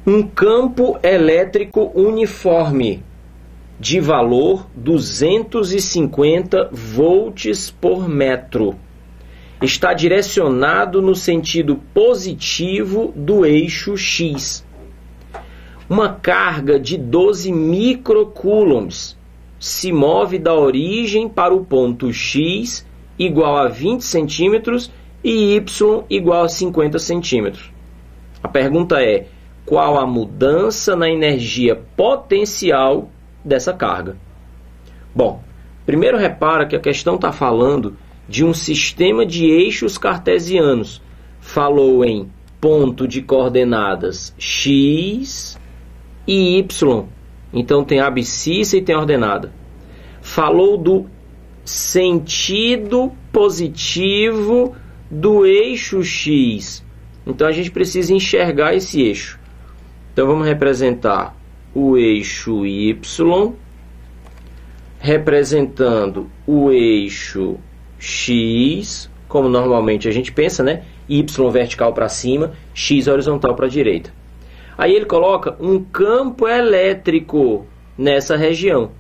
Um campo elétrico uniforme de valor 250 volts por metro está direcionado no sentido positivo do eixo X. Uma carga de 12 microcoulombs se move da origem para o ponto X igual a 20 centímetros e Y igual a 50 centímetros. A pergunta é: qual a mudança na energia potencial dessa carga? Bom, primeiro repara que a questão está falando de um sistema de eixos cartesianos. Falou em ponto de coordenadas X e Y. Então tem abscissa e tem ordenada. Falou do sentido positivo do eixo X. Então a gente precisa enxergar esse eixo. Então vamos representar o eixo Y representando o eixo X, como normalmente a gente pensa, né? Y vertical para cima, X horizontal para a direita. Aí ele coloca um campo elétrico nessa região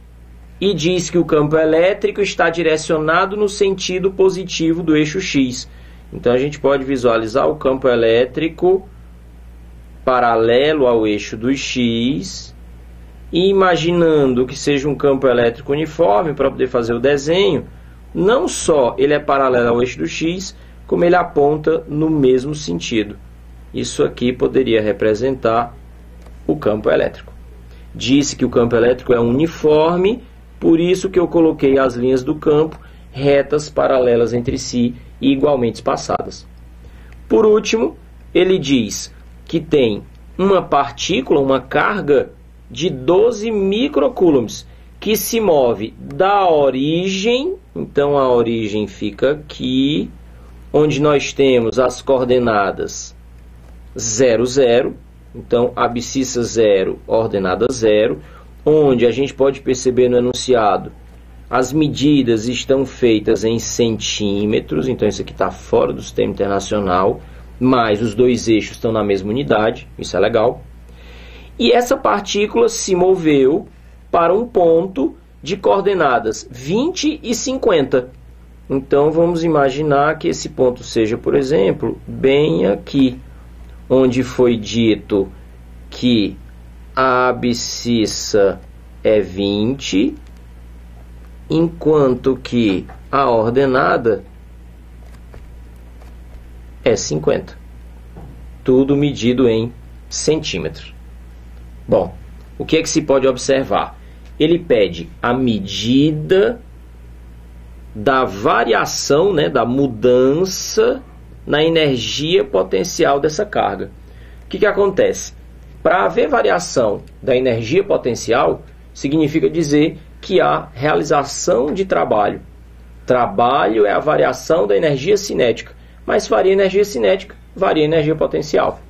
e diz que o campo elétrico está direcionado no sentido positivo do eixo X. Então a gente pode visualizar o campo elétrico paralelo ao eixo do X e imaginando que seja um campo elétrico uniforme para poder fazer o desenho. Não só ele é paralelo ao eixo do X, como ele aponta no mesmo sentido. Isso aqui poderia representar o campo elétrico. Disse que o campo elétrico é uniforme, por isso que eu coloquei as linhas do campo retas, paralelas entre si e igualmente espaçadas. Por último, ele diz que tem uma partícula, uma carga de 12 microcoulombs, que se move da origem. Então a origem fica aqui, onde nós temos as coordenadas 0, 0. Então abscissa 0, ordenada 0. Onde a gente pode perceber no enunciado, as medidas estão feitas em centímetros. Então isso aqui está fora do sistema internacional, mas os dois eixos estão na mesma unidade. Isso é legal. E essa partícula se moveu para um ponto de coordenadas 20 e 50. Então vamos imaginar que esse ponto seja, por exemplo, bem aqui, onde foi dito que a abscissa é 20, enquanto que a ordenada é 50. Tudo medido em centímetros. Bom, o que é que se pode observar? Ele pede a medida da variação, né, da mudança na energia potencial dessa carga. O que acontece? Para haver variação da energia potencial, significa dizer que há realização de trabalho. Trabalho é a variação da energia cinética, mas varia a energia cinética, varia a energia potencial.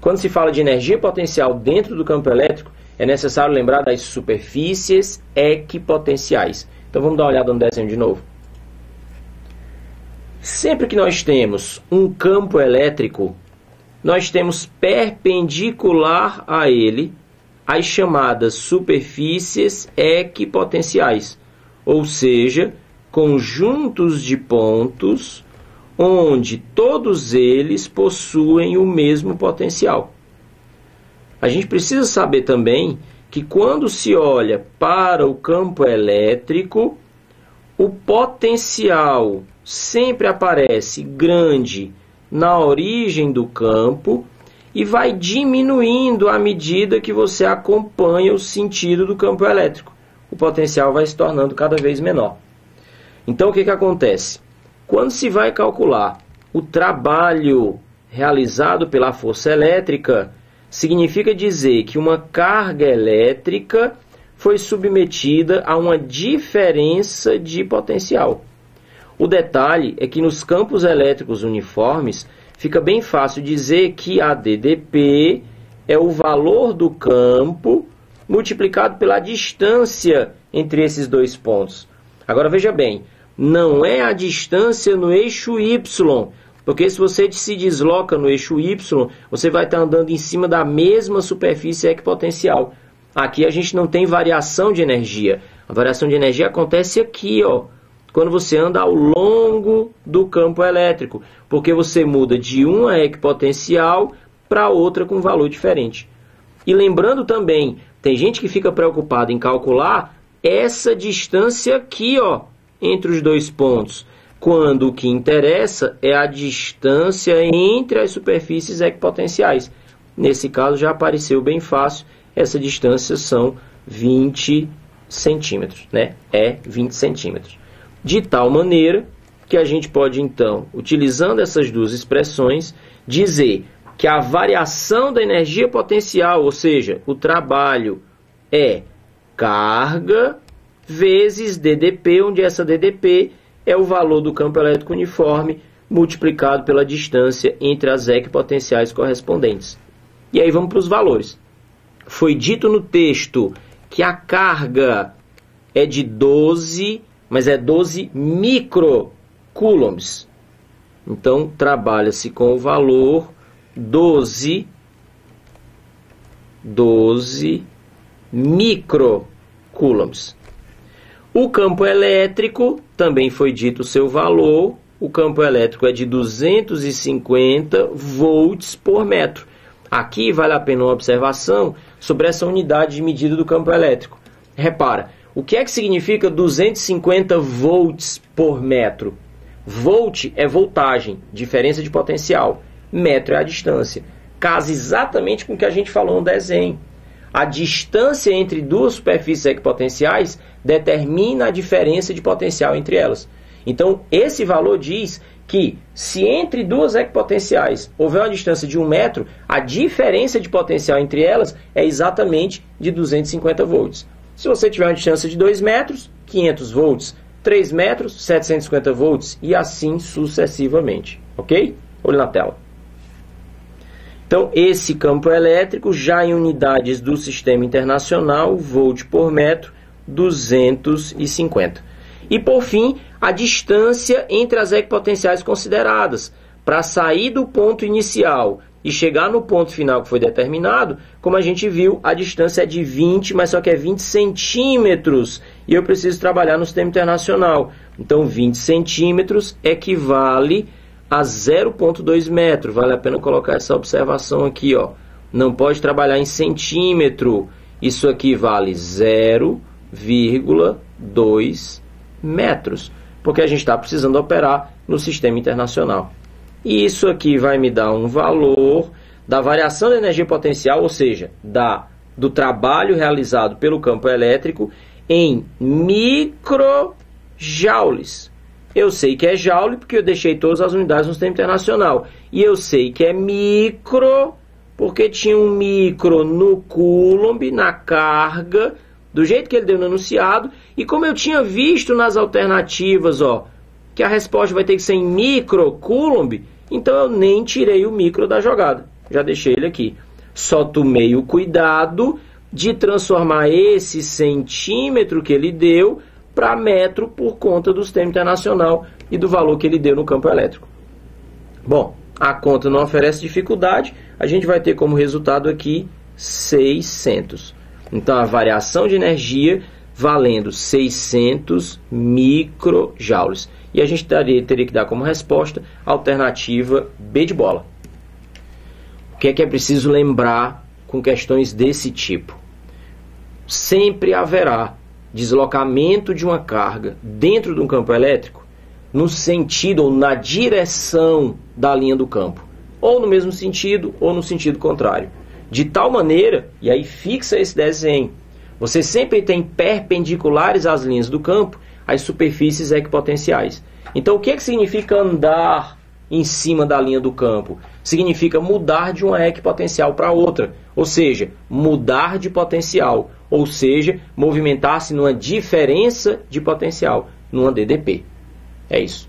Quando se fala de energia potencial dentro do campo elétrico, é necessário lembrar das superfícies equipotenciais. Então vamos dar uma olhada no desenho de novo. Sempre que nós temos um campo elétrico, nós temos perpendicular a ele as chamadas superfícies equipotenciais, ou seja, conjuntos de pontos onde todos eles possuem o mesmo potencial. A gente precisa saber também que quando se olha para o campo elétrico, o potencial sempre aparece grande na origem do campo e vai diminuindo à medida que você acompanha o sentido do campo elétrico. O potencial vai se tornando cada vez menor. Então o que acontece? Quando se vai calcular o trabalho realizado pela força elétrica, significa dizer que uma carga elétrica foi submetida a uma diferença de potencial. O detalhe é que nos campos elétricos uniformes fica bem fácil dizer que a DDP é o valor do campo multiplicado pela distância entre esses dois pontos. Agora veja bem, não é a distância no eixo Y, Porque se você se desloca no eixo Y, você vai estar andando em cima da mesma superfície equipotencial. Aqui a gente não tem variação de energia. A variação de energia acontece aqui, ó, quando você anda ao longo do campo elétrico, porque você muda de uma equipotencial para outra com valor diferente. E lembrando também, tem gente que fica preocupada em calcular essa distância aqui, ó, entre os dois pontos, quando o que interessa é a distância entre as superfícies equipotenciais. Nesse caso já apareceu bem fácil, essa distância são 20 centímetros, né? É 20 centímetros. De tal maneira que a gente pode, então, utilizando essas duas expressões, dizer que a variação da energia potencial, ou seja, o trabalho, é carga vezes DDP, onde essa DDP é o valor do campo elétrico uniforme multiplicado pela distância entre as equipotenciais correspondentes. E aí vamos para os valores. Foi dito no texto que a carga é de 12, mas é 12 microcoulombs. Então, trabalha-se com o valor 12 microcoulombs. O campo elétrico, também foi dito o seu valor, o campo elétrico é de 250 volts por metro. Aqui vale a pena uma observação sobre essa unidade de medida do campo elétrico. Repara, o que é que significa 250 volts por metro? Volt é voltagem, diferença de potencial. Metro é a distância. Casa exatamente com o que a gente falou no desenho. A distância entre duas superfícies equipotenciais determina a diferença de potencial entre elas. Então, esse valor diz que se entre duas equipotenciais houver uma distância de 1 metro, a diferença de potencial entre elas é exatamente de 250 volts. Se você tiver uma distância de 2 metros, 500 volts, 3 metros, 750 volts e assim sucessivamente. Ok? Olhe na tela. Então, esse campo elétrico, já em unidades do sistema internacional, volt por metro, 250. E, por fim, a distância entre as equipotenciais consideradas. Para sair do ponto inicial e chegar no ponto final que foi determinado, como a gente viu, a distância é de 20, mas só que é 20 centímetros. E eu preciso trabalhar no sistema internacional. Então, 20 centímetros equivale a 0,2 metro. Vale a pena colocar essa observação aqui, ó. Não pode trabalhar em centímetro. Isso aqui vale 0,2 metros, porque a gente está precisando operar no sistema internacional. E isso aqui vai me dar um valor da variação da energia potencial, ou seja, do trabalho realizado pelo campo elétrico em microjoules. Eu sei que é joule porque eu deixei todas as unidades no sistema internacional. E eu sei que é micro porque tinha um micro no coulomb, na carga, do jeito que ele deu no enunciado. E como eu tinha visto nas alternativas, ó, que a resposta vai ter que ser em microcoulomb, então eu nem tirei o micro da jogada. Já deixei ele aqui. Só tomei o cuidado de transformar esse centímetro que ele deu para metro por conta do sistema internacional e do valor que ele deu no campo elétrico. Bom, a conta não oferece dificuldade, a gente vai ter como resultado aqui 600. Então, a variação de energia valendo 600 microjoules. E a gente teria que dar como resposta a alternativa B de bola. O que é preciso lembrar com questões desse tipo? Sempre haverá deslocamento de uma carga dentro de um campo elétrico no sentido ou na direção da linha do campo, ou no mesmo sentido ou no sentido contrário, de tal maneira, e aí fixa esse desenho, você sempre tem perpendiculares às linhas do campo as superfícies equipotenciais. Então o que significa andar em cima da linha do campo? Significa mudar de uma equipotencial para outra, ou seja, mudar de potencial, ou seja, movimentar-se numa diferença de potencial, numa DDP. É isso.